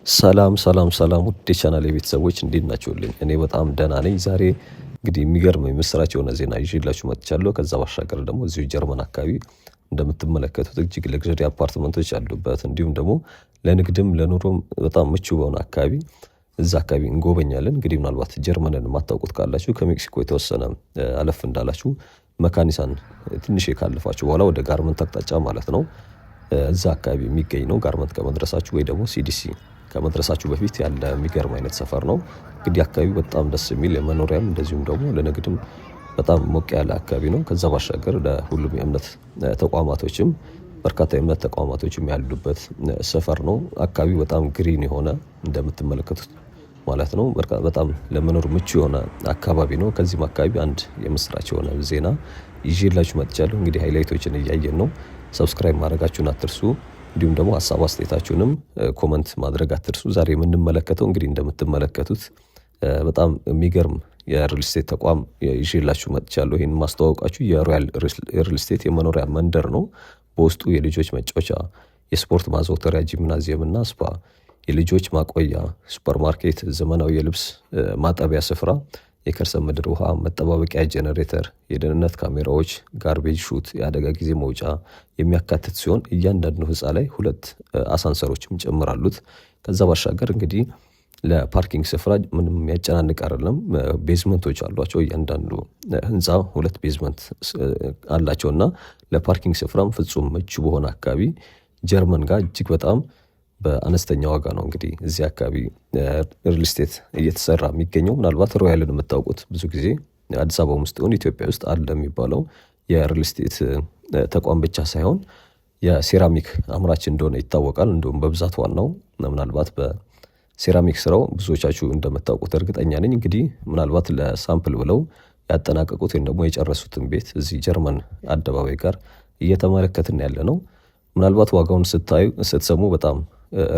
ሰላም ውድ የቻናሌ ቤተሰቦች እንዴት ናችሁልኝ? እኔ በጣም ደህና ነኝ። ዛሬ እንግዲህ የሚገርም የምስራች የሆነ ዜና ይዤላችሁ መጥቻለሁ። ከዛ ባሻገር ደግሞ እዚሁ ጀርመን አካባቢ እንደምትመለከቱት እጅግ ለግዠሪ አፓርትመንቶች ያሉበት እንዲሁም ደግሞ ለንግድም ለኑሮም በጣም ምቹ በሆነ አካባቢ እዛ አካባቢ እንጎበኛለን። እንግዲህ ምናልባት ጀርመንን የማታውቁት ካላችሁ ከሜክሲኮ የተወሰነ አለፍ እንዳላችሁ መካኒሳን ትንሽ ካለፋችሁ በኋላ ወደ ጋርመንት አቅጣጫ ማለት ነው እዛ አካባቢ የሚገኝ ነው። ጋርመንት ከመድረሳችሁ ወይ ደግሞ ሲዲሲ ከመድረሳችሁ በፊት ያለ የሚገርም አይነት ሰፈር ነው። እንግዲህ አካባቢው በጣም ደስ የሚል የመኖሪያም እንደዚሁም ደግሞ ለንግድም በጣም ሞቅ ያለ አካባቢ ነው። ከዛ ባሻገር ለሁሉም የእምነት ተቋማቶችም በርካታ የእምነት ተቋማቶችም ያሉበት ሰፈር ነው። አካባቢው በጣም ግሪን የሆነ እንደምትመለከቱት ማለት ነው። በጣም ለመኖር ምቹ የሆነ አካባቢ ነው። ከዚህም አካባቢ አንድ የምስራች የሆነ ዜና ይዤላችሁ መጥቻለሁ። እንግዲህ ሃይላይቶችን እያየን ነው። ሰብስክራይብ ማድረጋችሁን አትርሱ። እንዲሁም ደግሞ ሀሳብ አስተያየታችሁንም ኮመንት ማድረግ አትርሱ። ዛሬ የምንመለከተው እንግዲህ እንደምትመለከቱት በጣም የሚገርም የሪል ስቴት ተቋም ይዤላችሁ መጥቻለሁ። ይህን ማስተዋወቃችሁ የሮያል ሪል ስቴት የመኖሪያ መንደር ነው። በውስጡ የልጆች መጫወቻ፣ የስፖርት ማዘውተሪያ፣ ጂምናዚየም እና ስፓ፣ የልጆች ማቆያ፣ ሱፐርማርኬት፣ ዘመናዊ የልብስ ማጠቢያ ስፍራ፣ የከርሰ ምድር ውሃ መጠባበቂያ፣ ጄኔሬተር፣ የደህንነት ካሜራዎች፣ ጋርቤጅ ሹት፣ የአደጋ ጊዜ መውጫ የሚያካትት ሲሆን እያንዳንዱ ህንፃ ላይ 2 አሳንሰሮችም ጨምራሉት። ከዛ ባሻገር እንግዲህ ለፓርኪንግ ስፍራ ምንም የሚያጨናንቅ አይደለም። ቤዝመንቶች አሏቸው። እያንዳንዱ ህንፃ 2 ቤዝመንት አላቸውና ለፓርኪንግ ስፍራም ፍጹም ምቹ በሆነ አካባቢ ጀርመን ጋር እጅግ በጣም በአነስተኛ ዋጋ ነው እንግዲህ እዚህ አካባቢ ሪል ስቴት እየተሰራ የሚገኘው። ምናልባት ሮያልን የምታውቁት ብዙ ጊዜ አዲስ አበባ ውስጥ ሆን ኢትዮጵያ ውስጥ አለ የሚባለው የሪል ስቴት ተቋም ብቻ ሳይሆን የሴራሚክ አምራች እንደሆነ ይታወቃል። እንዲሁም በብዛት ዋናው ምናልባት በሴራሚክ ስራው ብዙዎቻችሁ እንደምታውቁት እርግጠኛ ነኝ። እንግዲህ ምናልባት ለሳምፕል ብለው ያጠናቀቁት ወይም ደግሞ የጨረሱትን ቤት እዚህ ጀርመን አደባባይ ጋር እየተመለከትን ያለ ነው። ምናልባት ዋጋውን ስትሰሙ በጣም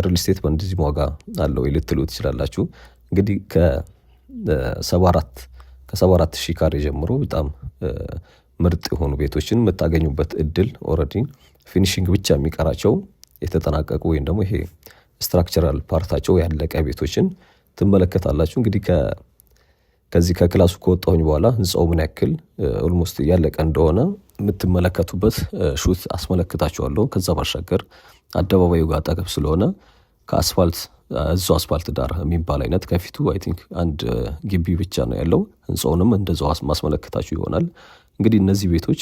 ሪል ስቴት በእንደዚህ ዋጋ አለው ልትሉ ትችላላችሁ። እንግዲህ ከ74 ሺህ ካሬ ጀምሮ በጣም ምርጥ የሆኑ ቤቶችን የምታገኙበት እድል ኦልሬዲ ፊኒሽንግ ብቻ የሚቀራቸው የተጠናቀቁ ወይም ደግሞ ይሄ ስትራክቸራል ፓርታቸው ያለቀ ቤቶችን ትመለከታላችሁ። እንግዲህ ከዚህ ከክላሱ ከወጣሁኝ በኋላ ህንፃው ምን ያክል ኦልሞስት እያለቀ እንደሆነ የምትመለከቱበት ሹት አስመለክታችኋለሁ። ከዛ ባሻገር አደባባዩ ጋር አጠገብ ስለሆነ ከአስፋልት እዛው አስፋልት ዳር የሚባል አይነት ከፊቱ አይ ቲንክ አንድ ግቢ ብቻ ነው ያለው። ህንፃውንም እንደዛው ማስመለከታችሁ ይሆናል። እንግዲህ እነዚህ ቤቶች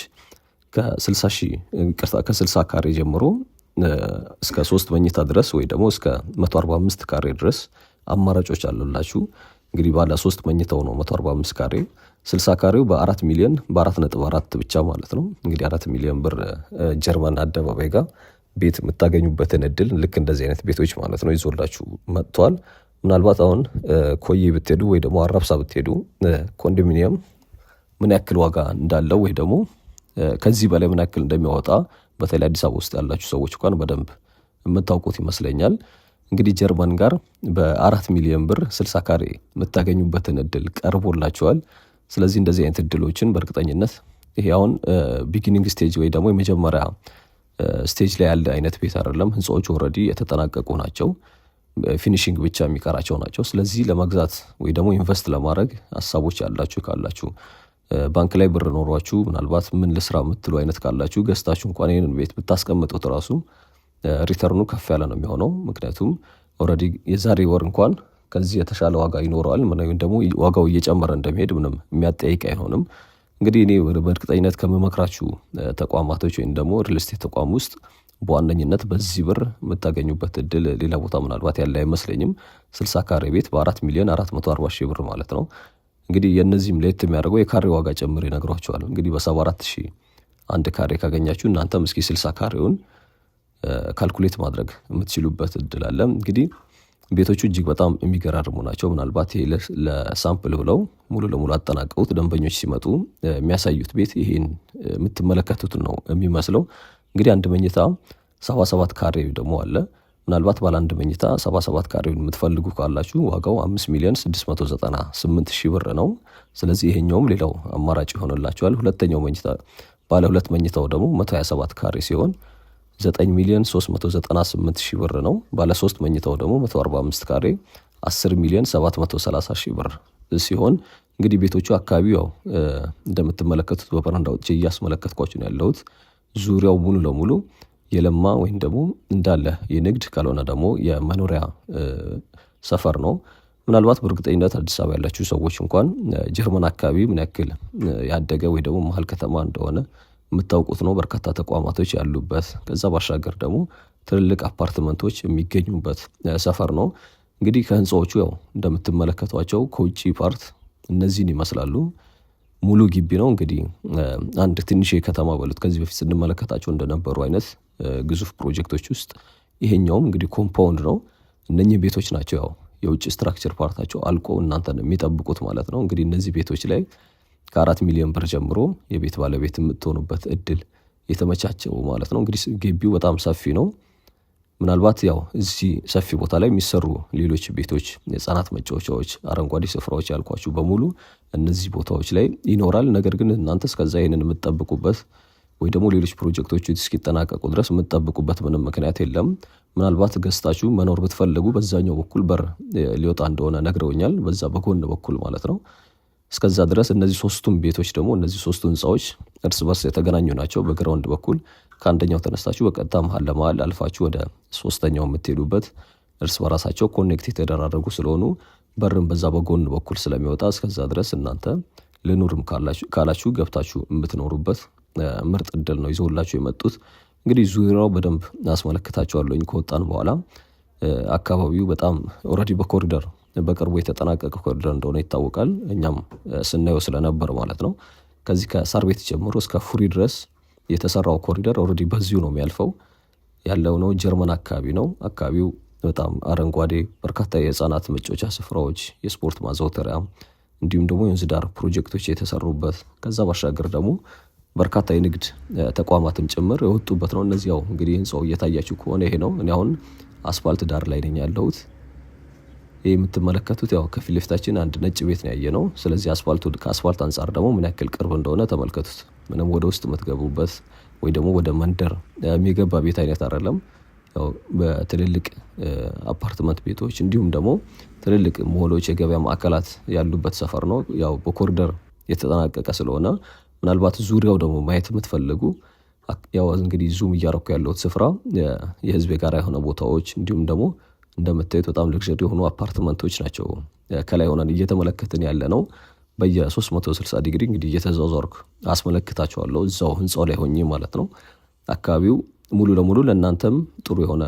ከ60 ካሬ ጀምሮ እስከ 3 መኝታ ድረስ ወይ ደግሞ እስከ 145 ካሬ ድረስ አማራጮች አሉላችሁ። እንግዲህ ባለ 3 መኝታው ነው 145 ካሬ፣ 60 ካሬው በ4 ሚሊዮን በ4.4 ብቻ ማለት ነው። እንግዲህ 4 ሚሊዮን ብር ጀርመን አደባባይ ጋር ቤት የምታገኙበትን እድል ልክ እንደዚህ አይነት ቤቶች ማለት ነው ይዞላችሁ መጥተዋል። ምናልባት አሁን ኮዬ ብትሄዱ ወይ ደግሞ አራብሳ ብትሄዱ ኮንዶሚኒየም ምን ያክል ዋጋ እንዳለው ወይ ደግሞ ከዚህ በላይ ምን ያክል እንደሚያወጣ በተለይ አዲስ አበባ ውስጥ ያላችሁ ሰዎች እንኳን በደንብ የምታውቁት ይመስለኛል። እንግዲህ ጀርመን ጋር በ4 ሚሊዮን ብር 60 ካሬ የምታገኙበትን እድል ቀርቦላቸዋል። ስለዚህ እንደዚህ አይነት እድሎችን በእርግጠኝነት ይሄ አሁን ቢጊኒንግ ስቴጅ ወይ ደግሞ የመጀመሪያ ስቴጅ ላይ ያለ አይነት ቤት አይደለም። ህንፃዎቹ ኦልሬዲ የተጠናቀቁ ናቸው። ፊኒሽንግ ብቻ የሚቀራቸው ናቸው። ስለዚህ ለመግዛት ወይ ደግሞ ኢንቨስት ለማድረግ ሀሳቦች ያላችሁ ካላችሁ ባንክ ላይ ብር ኖሯችሁ ምናልባት ምን ልስራ የምትሉ አይነት ካላችሁ ገዝታችሁ እንኳን ይህንን ቤት ብታስቀምጡት ራሱ ሪተርኑ ከፍ ያለ ነው የሚሆነው። ምክንያቱም ኦልሬዲ የዛሬ ወር እንኳን ከዚህ የተሻለ ዋጋ ይኖረዋል። ወይም ደግሞ ዋጋው እየጨመረ እንደሚሄድ ምንም የሚያጠያይቅ አይሆንም። እንግዲህ እኔ በእርግጠኝነት ከምመክራችሁ ተቋማቶች ወይም ደግሞ ሪል ስቴት ተቋም ውስጥ በዋነኝነት በዚህ ብር የምታገኙበት እድል ሌላ ቦታ ምናልባት ያለ አይመስለኝም። 60 ካሬ ቤት በ4 ሚሊዮን 440 ሺህ ብር ማለት ነው። እንግዲህ የእነዚህም ለየት የሚያደርገው የካሬ ዋጋ ጨምር ይነግሯቸዋል። እንግዲህ በ74 ሺህ አንድ ካሬ ካገኛችሁ እናንተም እስኪ 60 ካሬውን ካልኩሌት ማድረግ የምትችሉበት እድል አለ። እንግዲህ ቤቶቹ እጅግ በጣም የሚገራርሙ ናቸው። ምናልባት ይሄ ለሳምፕል ብለው ሙሉ ለሙሉ አጠናቀውት ደንበኞች ሲመጡ የሚያሳዩት ቤት ይሄን የምትመለከቱት ነው የሚመስለው። እንግዲህ አንድ መኝታ 77 ካሬ ደግሞ አለ። ምናልባት ባለ አንድ መኝታ 77 ካሬውን የምትፈልጉ ካላችሁ ዋጋው 5 ሚሊዮን 698 ሺህ ብር ነው። ስለዚህ ይሄኛውም ሌላው አማራጭ ይሆንላችኋል። ሁለተኛው መኝታ ባለ 2 መኝታው ደግሞ 127 ካሬ ሲሆን 9,398,000 ብር ነው። ባለ 3 መኝታው ደግሞ 145 ካሬ 10,730,000 ብር ሲሆን እንግዲህ ቤቶቹ አካባቢው ያው እንደምትመለከቱት በበረንዳ ወጥቼ እያስመለከትኳችሁ ነው ያለሁት። ዙሪያው ሙሉ ለሙሉ የለማ ወይም ደግሞ እንዳለ የንግድ ካልሆነ ደግሞ የመኖሪያ ሰፈር ነው። ምናልባት በእርግጠኝነት አዲስ አበባ ያላችሁ ሰዎች እንኳን ጀርመን አካባቢ ምን ያክል ያደገ ወይ ደግሞ መሀል ከተማ እንደሆነ የምታውቁት ነው። በርካታ ተቋማቶች ያሉበት፣ ከዛ ባሻገር ደግሞ ትልልቅ አፓርትመንቶች የሚገኙበት ሰፈር ነው። እንግዲህ ከህንፃዎቹ ያው እንደምትመለከቷቸው ከውጭ ፓርት እነዚህን ይመስላሉ። ሙሉ ግቢ ነው። እንግዲህ አንድ ትንሽ ከተማ በሉት ከዚህ በፊት ስንመለከታቸው እንደነበሩ አይነት ግዙፍ ፕሮጀክቶች ውስጥ ይሄኛውም እንግዲህ ኮምፓውንድ ነው። እነኚህ ቤቶች ናቸው ያው የውጭ ስትራክቸር ፓርታቸው አልቆ እናንተን የሚጠብቁት ማለት ነው። እንግዲህ እነዚህ ቤቶች ላይ ከ4 ሚሊዮን ብር ጀምሮ የቤት ባለቤት የምትሆኑበት እድል የተመቻቸው ማለት ነው። እንግዲህ ግቢው በጣም ሰፊ ነው። ምናልባት ያው እዚህ ሰፊ ቦታ ላይ የሚሰሩ ሌሎች ቤቶች፣ የህፃናት መጫወቻዎች፣ አረንጓዴ ስፍራዎች ያልኳችሁ በሙሉ እነዚህ ቦታዎች ላይ ይኖራል። ነገር ግን እናንተ እስከዛ ይህንን የምትጠብቁበት ወይ ደግሞ ሌሎች ፕሮጀክቶች እስኪጠናቀቁ ድረስ የምትጠብቁበት ምንም ምክንያት የለም። ምናልባት ገዝታችሁ መኖር ብትፈልጉ በዛኛው በኩል በር ሊወጣ እንደሆነ ነግረውኛል። በዛ በጎን በኩል ማለት ነው። እስከዛ ድረስ እነዚህ ሶስቱም ቤቶች ደግሞ እነዚህ ሶስቱ ህንፃዎች እርስ በርስ የተገናኙ ናቸው። በግራውንድ በኩል ከአንደኛው ተነስታችሁ በቀጥታ መሀል ለመሀል አልፋችሁ ወደ ሶስተኛው የምትሄዱበት እርስ በራሳቸው ኮኔክት የተደራረጉ ስለሆኑ በርም በዛ በጎን በኩል ስለሚወጣ እስከዛ ድረስ እናንተ ልኑርም ካላችሁ ገብታችሁ የምትኖሩበት ምርጥ እድል ነው ይዘውላችሁ የመጡት። እንግዲህ ዙሪያው በደንብ አስመለክታችኋለሁኝ ከወጣን በኋላ። አካባቢው በጣም ኦልሬዲ በኮሪደር በቅርቡ የተጠናቀቀ ኮሪደር እንደሆነ ይታወቃል። እኛም ስናየው ስለነበር ማለት ነው። ከዚህ ከሳር ቤት ጀምሮ እስከ ፉሪ ድረስ የተሰራው ኮሪደር ኦልሬዲ በዚሁ ነው የሚያልፈው። ያለው ነው ጀርመን አካባቢ ነው። አካባቢው በጣም አረንጓዴ፣ በርካታ የህፃናት መጫወቻ ስፍራዎች፣ የስፖርት ማዘውተሪያ እንዲሁም ደግሞ የወንዝ ዳር ፕሮጀክቶች የተሰሩበት፣ ከዛ ባሻገር ደግሞ በርካታ የንግድ ተቋማትም ጭምር የወጡበት ነው። እነዚህ ያው እንግዲህ ህንፃው እየታያችሁ ከሆነ ይሄ ነው። እኔ አሁን አስፋልት ዳር ላይ ነኝ ያለሁት። ይህ የምትመለከቱት ያው ከፊት ለፊታችን አንድ ነጭ ቤት ነው ያየ ነው። ስለዚህ ከአስፋልት አንጻር ደግሞ ምን ያክል ቅርብ እንደሆነ ተመልከቱት። ምንም ወደ ውስጥ የምትገቡበት ወይ ደግሞ ወደ መንደር የሚገባ ቤት አይነት አይደለም። ያው በትልልቅ አፓርትመንት ቤቶች እንዲሁም ደግሞ ትልልቅ ሞሎች፣ የገበያ ማዕከላት ያሉበት ሰፈር ነው። ያው በኮሪደር የተጠናቀቀ ስለሆነ ምናልባት ዙሪያው ደግሞ ማየት የምትፈልጉ ያው እንግዲህ ዙም እያረኩ ያለሁት ስፍራ የህዝብ የጋራ የሆነ ቦታዎች እንዲሁም ደግሞ እንደምታዩት በጣም ልግዠሪ የሆኑ አፓርትመንቶች ናቸው። ከላይ ሆነን እየተመለከትን ያለ ነው። በየ360 ዲግሪ እንግዲህ እየተዟዟርኩ አስመለክታችኋለሁ እዛው ህንፃው ላይ ሆኜ ማለት ነው። አካባቢው ሙሉ ለሙሉ ለእናንተም ጥሩ የሆነ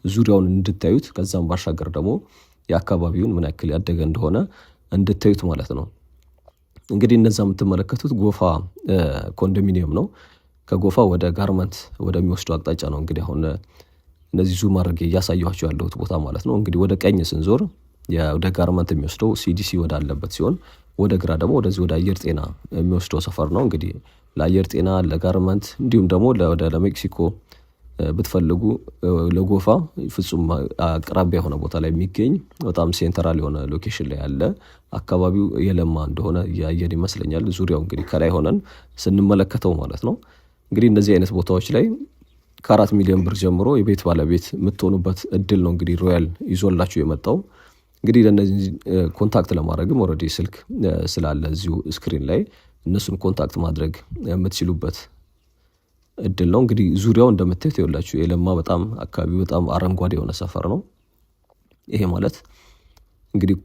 ዙሪያውን እንድታዩት ከዛም ባሻገር ደግሞ የአካባቢውን ምን ያክል ያደገ እንደሆነ እንድታዩት ማለት ነው። እንግዲህ እነዛ የምትመለከቱት ጎፋ ኮንዶሚኒየም ነው። ከጎፋ ወደ ጋርመንት ወደሚወስዱ አቅጣጫ ነው እንግዲህ አሁን እነዚህ ዙም አድርጌ እያሳየኋቸው ያለሁት ቦታ ማለት ነው። እንግዲህ ወደ ቀኝ ስንዞር ወደ ጋርመንት የሚወስደው ሲዲሲ ወዳለበት ሲሆን ወደ ግራ ደግሞ ወደዚህ ወደ አየር ጤና የሚወስደው ሰፈር ነው። እንግዲህ ለአየር ጤና፣ ለጋርመንት እንዲሁም ደግሞ ወደ ለሜክሲኮ ብትፈልጉ ለጎፋ ፍጹም አቅራቢያ የሆነ ቦታ ላይ የሚገኝ በጣም ሴንትራል የሆነ ሎኬሽን ላይ ያለ አካባቢው የለማ እንደሆነ ያየን ይመስለኛል። ዙሪያው እንግዲህ ከላይ ሆነን ስንመለከተው ማለት ነው። እንግዲህ እነዚህ አይነት ቦታዎች ላይ ከ4 ሚሊዮን ብር ጀምሮ የቤት ባለቤት የምትሆኑበት እድል ነው እንግዲህ ሮያል ይዞላችሁ የመጣው። እንግዲህ ለእነዚህ ኮንታክት ለማድረግም ኦልሬዲ ስልክ ስላለ እዚሁ ስክሪን ላይ እነሱን ኮንታክት ማድረግ የምትችሉበት እድል ነው። እንግዲህ ዙሪያው እንደምታዩት ይኸውላችሁ የለማ በጣም አካባቢው በጣም አረንጓዴ የሆነ ሰፈር ነው። ይሄ ማለት እንግዲህ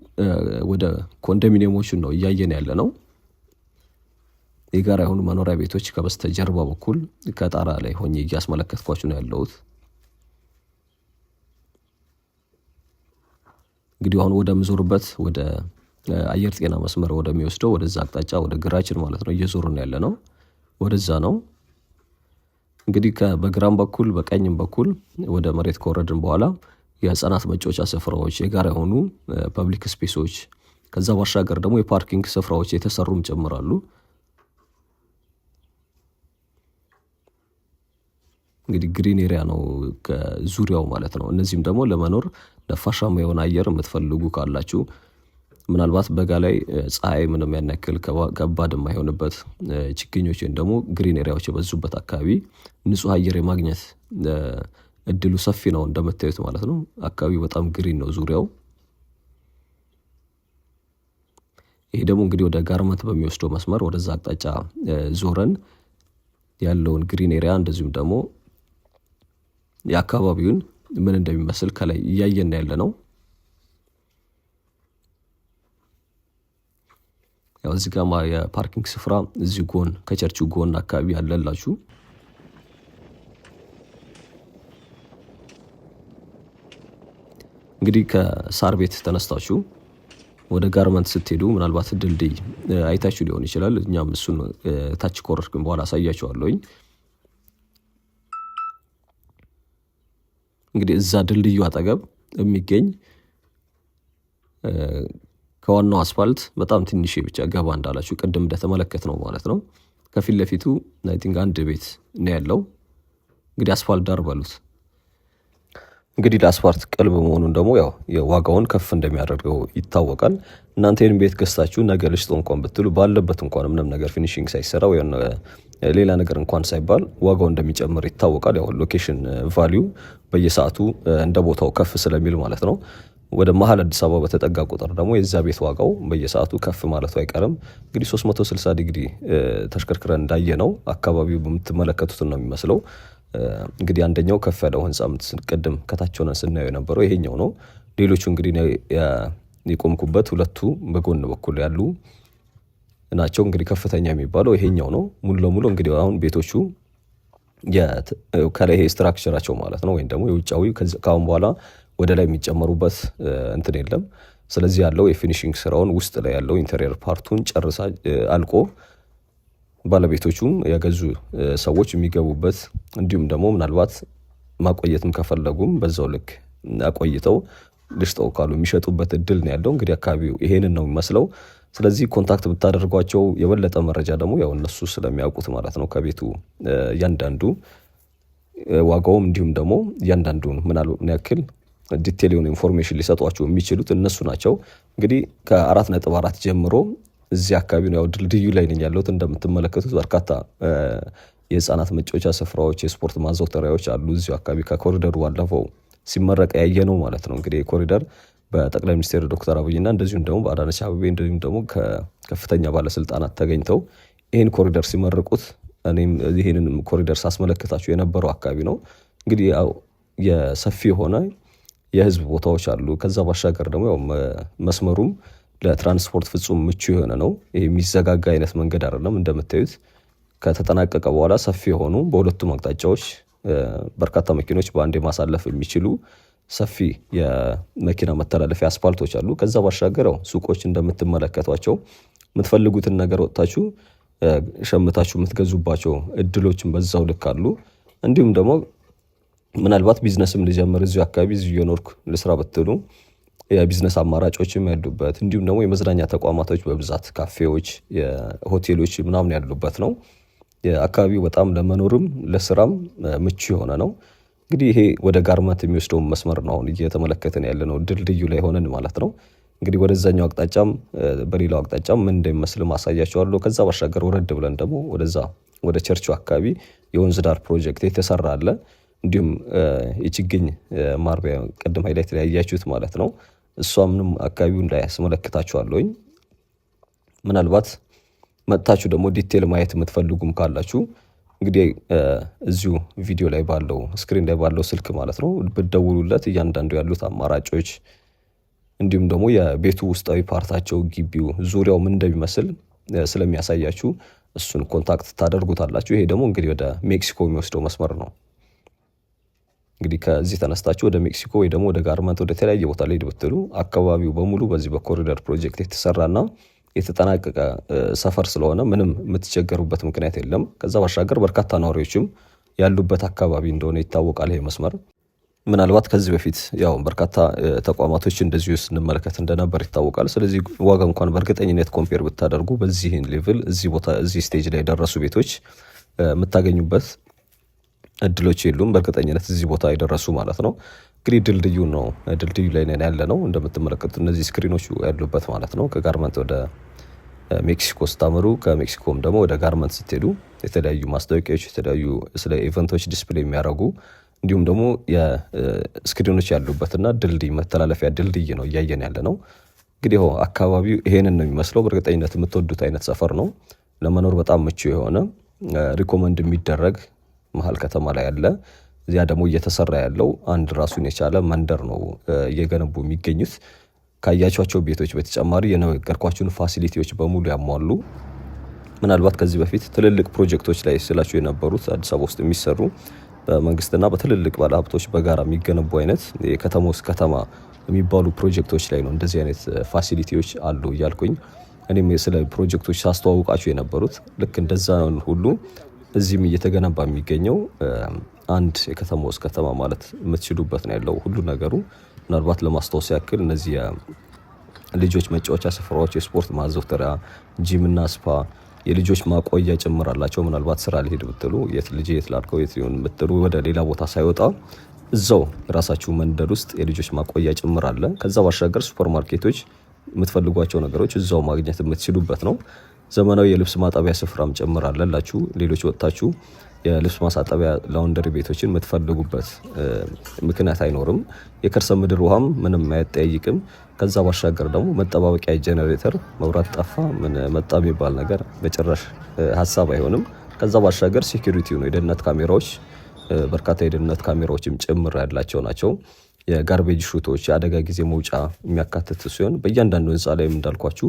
ወደ ኮንዶሚኒየሞችን ነው እያየን ያለ ነው። የጋራ የሆኑ መኖሪያ ቤቶች ከበስተጀርባ በኩል ከጣራ ላይ ሆኜ እያስመለከትኳችሁ ነው ያለሁት። እንግዲህ አሁን ወደ ምዞርበት ወደ አየር ጤና መስመር ወደሚወስደው ወደዛ አቅጣጫ ወደ ግራችን ማለት ነው እየዞርን ያለ ነው። ወደዛ ነው እንግዲህ በግራም በኩል በቀኝም በኩል ወደ መሬት ከወረድን በኋላ የህፃናት መጫወቻ ስፍራዎች፣ የጋራ የሆኑ ፐብሊክ ስፔሶች፣ ከዛ ባሻገር ደግሞ የፓርኪንግ ስፍራዎች የተሰሩም ጨምራሉ። እንግዲህ ግሪን ኤሪያ ነው ከዙሪያው ማለት ነው። እነዚህም ደግሞ ለመኖር ነፋሻማ የሆነ አየር የምትፈልጉ ካላችሁ ምናልባት በጋ ላይ ፀሐይ ምንም ያን ያክል ከባድ የማይሆንበት ችግኞች ወይም ደግሞ ግሪን ኤሪያዎች የበዙበት አካባቢ ንጹህ አየር የማግኘት እድሉ ሰፊ ነው እንደምታዩት ማለት ነው። አካባቢው በጣም ግሪን ነው ዙሪያው። ይሄ ደግሞ እንግዲህ ወደ ጋርመንት በሚወስደው መስመር ወደዛ አቅጣጫ ዞረን ያለውን ግሪን ኤሪያ እንደዚሁም ደግሞ የአካባቢውን ምን እንደሚመስል ከላይ እያየን ያለ ነው። ያው እዚህ ጋር የፓርኪንግ ስፍራ እዚህ ጎን ከቸርቹ ጎን አካባቢ ያለላችሁ። እንግዲህ ከሳር ቤት ተነስታችሁ ወደ ጋርመንት ስትሄዱ ምናልባት ድልድይ አይታችሁ ሊሆን ይችላል። እኛም እሱን ታች ኮረድኩኝ በኋላ አሳያችኋለሁኝ። እንግዲህ እዛ ድልድዩ አጠገብ የሚገኝ ከዋናው አስፋልት በጣም ትንሽ ብቻ ገባ እንዳላችሁ ቅድም እንደተመለከት ነው ማለት ነው። ከፊት ለፊቱ አይ ቲንክ አንድ ቤት ነው ያለው። እንግዲህ አስፋልት ዳር በሉት። እንግዲህ ለአስፋልት ቅርብ መሆኑን ደግሞ ያው የዋጋውን ከፍ እንደሚያደርገው ይታወቃል። እናንተ ይህን ቤት ገዝታችሁ ነገ ልሽጦ እንኳን ብትሉ ባለበት እንኳን ምንም ነገር ፊኒሺንግ ሳይሰራ ወይ ሌላ ነገር እንኳን ሳይባል ዋጋው እንደሚጨምር ይታወቃል። ያው ሎኬሽን ቫሊዩ በየሰዓቱ እንደ ቦታው ከፍ ስለሚል ማለት ነው። ወደ መሀል አዲስ አበባ በተጠጋ ቁጥር ደግሞ የዛ ቤት ዋጋው በየሰዓቱ ከፍ ማለቱ አይቀርም። እንግዲህ 360 ዲግሪ ተሽከርክረን እንዳየ ነው አካባቢው በምትመለከቱት ነው የሚመስለው። እንግዲህ አንደኛው ከፍ ያለው ህንጻ ቅድም ከታች ሆነን ስናየው የነበረው ይሄኛው ነው። ሌሎቹ እንግዲህ የቆምኩበት ሁለቱ በጎን በኩል ያሉ ናቸው። እንግዲህ ከፍተኛ የሚባለው ይሄኛው ነው። ሙሉ ለሙሉ እንግዲህ አሁን ቤቶቹ ከላይ ይሄ ስትራክቸራቸው ማለት ነው ወይም ደግሞ የውጫዊ ከአሁን በኋላ ወደ ላይ የሚጨመሩበት እንትን የለም። ስለዚህ ያለው የፊኒሺንግ ስራውን ውስጥ ላይ ያለው ኢንተሪየር ፓርቱን ጨርሳ አልቆ ባለቤቶቹም የገዙ ሰዎች የሚገቡበት እንዲሁም ደግሞ ምናልባት ማቆየትም ከፈለጉም በዛው ልክ አቆይተው ልሽጠው ካሉ የሚሸጡበት እድል ነው ያለው። እንግዲህ አካባቢው ይሄንን ነው የሚመስለው። ስለዚህ ኮንታክት ብታደርጓቸው የበለጠ መረጃ ደግሞ ያው እነሱ ስለሚያውቁት ማለት ነው ከቤቱ እያንዳንዱ ዋጋውም እንዲሁም ደግሞ እያንዳንዱን ምን ያክል ዲቴል የሆነ ኢንፎርሜሽን ሊሰጧቸው የሚችሉት እነሱ ናቸው። እንግዲህ ከ4.4 ጀምሮ እዚህ አካባቢ ነው ያው ድልድዩ ላይ ነኝ ያለሁት። እንደምትመለከቱት በርካታ የህፃናት መጫወቻ ስፍራዎች፣ የስፖርት ማዘውተሪያዎች አሉ እዚሁ አካባቢ ከኮሪደሩ ባለፈው ሲመረቅ ያየ ነው ማለት ነው። እንግዲህ ኮሪደር በጠቅላይ ሚኒስትር ዶክተር አብይና እንደዚሁም ደግሞ በአዳነች አቤቤ እንደዚሁም ደግሞ ከከፍተኛ ባለስልጣናት ተገኝተው ይህን ኮሪደር ሲመርቁት እኔም ይህንን ኮሪደር ሳስመለከታቸው የነበረው አካባቢ ነው። እንግዲህ የሰፊ የሆነ የህዝብ ቦታዎች አሉ። ከዛ ባሻገር ደግሞ ያው መስመሩም ለትራንስፖርት ፍጹም ምቹ የሆነ ነው። ይሄ የሚዘጋጋ አይነት መንገድ አይደለም። እንደምታዩት ከተጠናቀቀ በኋላ ሰፊ የሆኑ በሁለቱም አቅጣጫዎች በርካታ መኪኖች በአንዴ ማሳለፍ የሚችሉ ሰፊ የመኪና መተላለፊያ አስፓልቶች አሉ። ከዛ ባሻገር ያው ሱቆች እንደምትመለከቷቸው የምትፈልጉትን ነገር ወጥታችሁ ሸምታችሁ የምትገዙባቸው እድሎችን በዛው ልክ አሉ። እንዲሁም ደግሞ ምናልባት ቢዝነስም ልጀምር እዚሁ አካባቢ እዚሁ የኖርኩ ልስራ ብትሉ የቢዝነስ አማራጮችም ያሉበት እንዲሁም ደግሞ የመዝናኛ ተቋማቶች በብዛት ካፌዎች፣ ሆቴሎች ምናምን ያሉበት ነው። አካባቢው በጣም ለመኖርም ለስራም ምቹ የሆነ ነው። እንግዲህ ይሄ ወደ ጋርመንት የሚወስደውን መስመር ነው አሁን እየተመለከትን ያለ ነው፣ ድልድዩ ላይ ሆነን ማለት ነው። እንግዲህ ወደዛኛው አቅጣጫም በሌላው አቅጣጫም ምን እንደሚመስል ማሳያቸዋለሁ። ከዛ ባሻገር ወረድ ብለን ደግሞ ወደዛ ወደ ቸርቹ አካባቢ የወንዝ ዳር ፕሮጀክት የተሰራ አለ። እንዲሁም የችግኝ ማርቢያ ቅድም ሃይላይት ላይ ያያችሁት ማለት ነው። እሷምንም አካባቢውን ላይ ያስመለክታችኋለሁኝ። ምናልባት መጥታችሁ ደግሞ ዲቴል ማየት የምትፈልጉም ካላችሁ እንግዲህ እዚሁ ቪዲዮ ላይ ባለው ስክሪን ላይ ባለው ስልክ ማለት ነው ብትደውሉለት እያንዳንዱ ያሉት አማራጮች እንዲሁም ደግሞ የቤቱ ውስጣዊ ፓርታቸው ግቢው ዙሪያው ምን እንደሚመስል ስለሚያሳያችሁ እሱን ኮንታክት ታደርጉታላችሁ። ይሄ ደግሞ እንግዲህ ወደ ሜክሲኮ የሚወስደው መስመር ነው። እንግዲህ ከዚህ ተነስታችሁ ወደ ሜክሲኮ ወይ ደግሞ ወደ ጋርመንት ወደ ተለያየ ቦታ ላይ ብትሉ አካባቢው በሙሉ በዚህ በኮሪደር ፕሮጀክት የተሰራና የተጠናቀቀ ሰፈር ስለሆነ ምንም የምትቸገሩበት ምክንያት የለም። ከዛ ባሻገር በርካታ ነዋሪዎችም ያሉበት አካባቢ እንደሆነ ይታወቃል። ይሄ መስመር ምናልባት ከዚህ በፊት ያው በርካታ ተቋማቶች እንደዚሁ ስንመለከት እንደነበር ይታወቃል። ስለዚህ ዋጋ እንኳን በእርግጠኝነት ኮምፔር ብታደርጉ በዚህ ሌቭል እዚህ ቦታ እዚህ ስቴጅ ላይ የደረሱ ቤቶች የምታገኙበት እድሎች የሉም። በእርግጠኝነት እዚህ ቦታ የደረሱ ማለት ነው። እንግዲህ ድልድዩ ላይ ነን ያለ ነው። እንደምትመለከቱት እነዚህ ስክሪኖቹ ያሉበት ማለት ነው። ከጋርመንት ወደ ሜክሲኮ ስታመሩ፣ ከሜክሲኮም ደግሞ ወደ ጋርመንት ስትሄዱ የተለያዩ ማስታወቂያዎች፣ የተለያዩ ስለ ኢቨንቶች ዲስፕሌይ የሚያደርጉ እንዲሁም ደግሞ የስክሪኖች ያሉበትና መተላለፊያ ድልድይ ነው እያየን ያለ ነው። እንግዲህ አካባቢው ይሄንን ነው የሚመስለው። በእርግጠኝነት የምትወዱት አይነት ሰፈር ነው። ለመኖር በጣም ምቹ የሆነ ሪኮመንድ የሚደረግ መሀል ከተማ ላይ ያለ፣ እዚያ ደግሞ እየተሰራ ያለው አንድ ራሱን የቻለ መንደር ነው እየገነቡ የሚገኙት። ካያቸዋቸው ቤቶች በተጨማሪ የነገርኳችሁን ፋሲሊቲዎች በሙሉ ያሟሉ። ምናልባት ከዚህ በፊት ትልልቅ ፕሮጀክቶች ላይ ስላቸው የነበሩት አዲስ አበባ ውስጥ የሚሰሩ በመንግስትና በትልልቅ ባለሀብቶች በጋራ የሚገነቡ አይነት የከተማ ውስጥ ከተማ የሚባሉ ፕሮጀክቶች ላይ ነው እንደዚህ አይነት ፋሲሊቲዎች አሉ እያልኩኝ እኔም ስለ ፕሮጀክቶች ሳስተዋውቃችሁ የነበሩት። ልክ እንደዛ ሁሉ እዚህም እየተገነባ የሚገኘው አንድ የከተማ ውስጥ ከተማ ማለት የምትችሉበት ነው ያለው ሁሉ ነገሩ። ምናልባት ለማስታወስ ያክል እነዚህ ልጆች መጫወቻ ስፍራዎች፣ የስፖርት ማዘውተሪያ፣ ጂምና ስፓ፣ የልጆች ማቆያ ጭምር አላቸው። ምናልባት ስራ ሊሄድ ብትሉ የት ላድርገው የት ሊሆን ብትሉ ወደ ሌላ ቦታ ሳይወጣ እዛው ራሳችሁ መንደር ውስጥ የልጆች ማቆያ ጭምር አለ። ከዛ ባሻገር ሱፐር ማርኬቶች የምትፈልጓቸው ነገሮች እዛው ማግኘት የምትችሉበት ነው። ዘመናዊ የልብስ ማጠቢያ ስፍራም ጭምር አለላችሁ። ሌሎች ወጥታችሁ የልብስ ማሳጠቢያ ላውንደሪ ቤቶችን የምትፈልጉበት ምክንያት አይኖርም። የከርሰ ምድር ውሃም ምንም አያጠያይቅም። ከዛ ባሻገር ደግሞ መጠባበቂያ ጄኔሬተር፣ መብራት ጠፋ ምን መጣ የሚባል ነገር በጭራሽ ሀሳብ አይሆንም። ከዛ ባሻገር ሴኩሪቲው ነው። የደህንነት ካሜራዎች በርካታ የደህንነት ካሜራዎችም ጭምር ያላቸው ናቸው። የጋርቤጅ ሹቶች የአደጋ ጊዜ መውጫ የሚያካትት ሲሆን በእያንዳንዱ ህንፃ ላይም እንዳልኳችሁ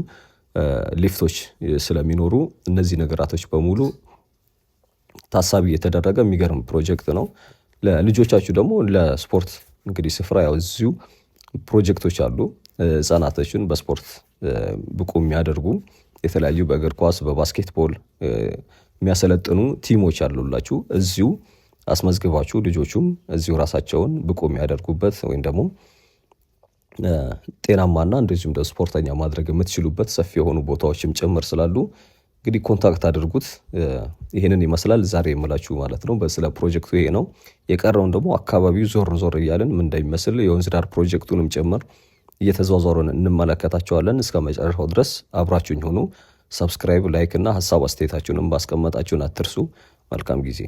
ሊፍቶች ስለሚኖሩ እነዚህ ነገራቶች በሙሉ ታሳቢ የተደረገ የሚገርም ፕሮጀክት ነው። ለልጆቻችሁ ደግሞ ለስፖርት እንግዲህ ስፍራ ያው እዚሁ ፕሮጀክቶች አሉ። ህጻናቶችን በስፖርት ብቁ የሚያደርጉ የተለያዩ በእግር ኳስ በባስኬትቦል የሚያሰለጥኑ ቲሞች አሉላችሁ። እዚሁ አስመዝግባችሁ ልጆቹም እዚሁ ራሳቸውን ብቁ የሚያደርጉበት ወይም ደግሞ ጤናማና እንደዚሁም ደግሞ ስፖርተኛ ማድረግ የምትችሉበት ሰፊ የሆኑ ቦታዎችም ጭምር ስላሉ እንግዲህ ኮንታክት አድርጉት። ይህንን ይመስላል ዛሬ የምላችሁ ማለት ነው። ስለ ፕሮጀክቱ ይሄ ነው። የቀረውን ደግሞ አካባቢው ዞር እያለን ምን እንደሚመስል የወንዝ ዳር ፕሮጀክቱንም ጭምር እየተዟዟሩን እንመለከታቸዋለን። እስከ መጨረሻው ድረስ አብራችሁኝ ሆኑ። ሰብስክራይብ፣ ላይክ እና ሀሳብ አስተያየታችሁንም ባስቀመጣችሁን አትርሱ። መልካም ጊዜ